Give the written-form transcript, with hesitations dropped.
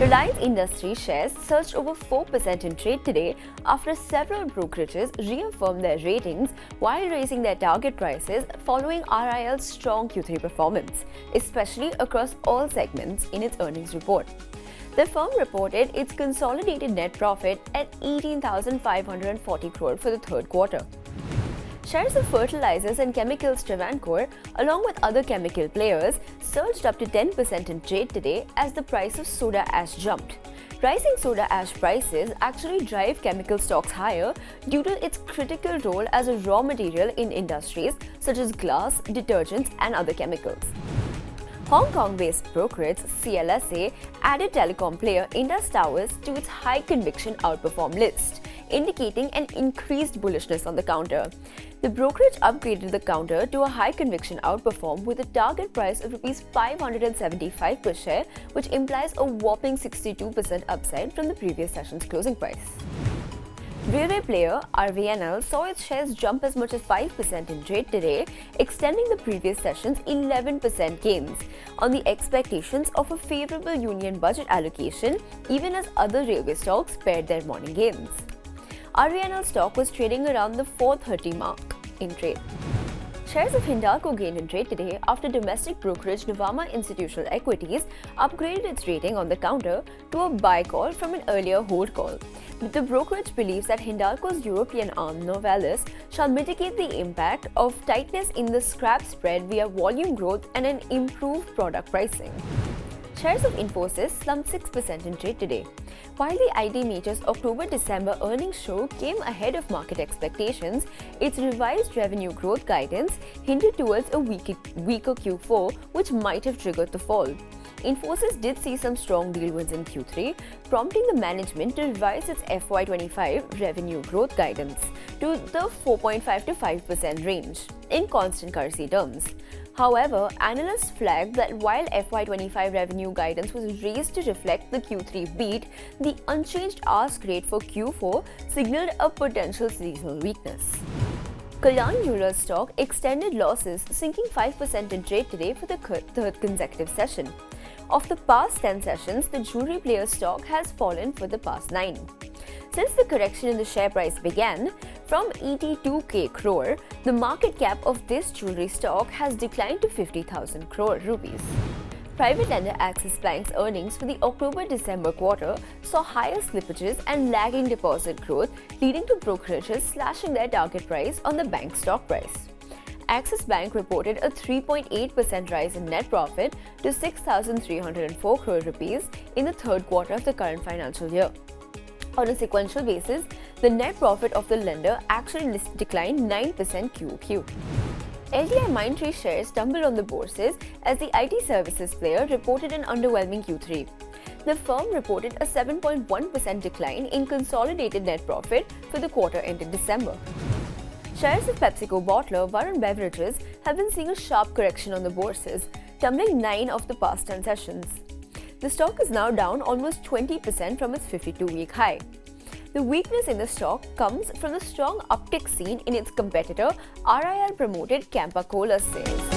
Reliance Industries shares surged over 4% in trade today after several brokerages reaffirmed their ratings while raising their target prices following RIL's strong Q3 performance, especially across all segments in its earnings report. The firm reported its consolidated net profit at 18,540 crore for the third quarter. Shares of fertilizers and chemicals Travancore, along with other chemical players, surged up to 10% in trade today as the price of soda ash jumped. Rising soda ash prices actually drive chemical stocks higher due to its critical role as a raw material in industries such as glass, detergents, and other chemicals. Hong Kong-based brokerage CLSA added telecom player Indus Towers to its high-conviction outperform list, indicating an increased bullishness on the counter. The brokerage upgraded the counter to a high-conviction outperform with a target price of Rs 575 per share, which implies a whopping 62% upside from the previous session's closing price. Railway player RVNL saw its shares jump as much as 5% in trade today, extending the previous session's 11% gains on the expectations of a favorable union budget allocation, even as other railway stocks paired their morning gains. RVNL stock was trading around the 430 mark in trade. Shares of Hindalco gained in trade today after domestic brokerage Nuvama Institutional Equities upgraded its rating on the counter to a buy call from an earlier hold call. The brokerage believes that Hindalco's European arm Novalis shall mitigate the impact of tightness in the scrap spread via volume growth and an improved product pricing. Shares of Infosys slumped 6% in trade today. While the IT Major's October-December earnings show came ahead of market expectations, its revised revenue growth guidance hinted towards a weaker Q4, which might have triggered the fall. Infosys did see some strong deal wins in Q3, prompting the management to revise its FY25 revenue growth guidance to the 4.5 to 5% range in constant currency terms. However, analysts flagged that while FY25 revenue guidance was raised to reflect the Q3 beat, the unchanged ask rate for Q4 signaled a potential seasonal weakness. Kalyan Jewellers stock extended losses, sinking 5% in trade today for the third consecutive session. Of the past 10 sessions, the jewelry player's stock has fallen for the past 9. Since the correction in the share price began, from 82k crore, the market cap of this jewelry stock has declined to 50,000 crore rupees. Private lender Axis Bank's earnings for the October-December quarter saw higher slippages and lagging deposit growth, leading to brokerages slashing their target price on the bank's stock price. Axis Bank reported a 3.8% rise in net profit to 6,304 crore rupees in the third quarter of the current financial year. On a sequential basis, the net profit of the lender actually declined 9% QOQ. LTI Mindtree shares stumbled on the bourses as the IT services player reported an underwhelming Q3. The firm reported a 7.1% decline in consolidated net profit for the quarter ended December. Shares of PepsiCo bottler Varun Beverages have been seeing a sharp correction on the bourses, tumbling 9 of the past 10 sessions. The stock is now down almost 20% from its 52-week high. The weakness in the stock comes from the strong uptick seen in its competitor RIL-promoted Campa Cola sales.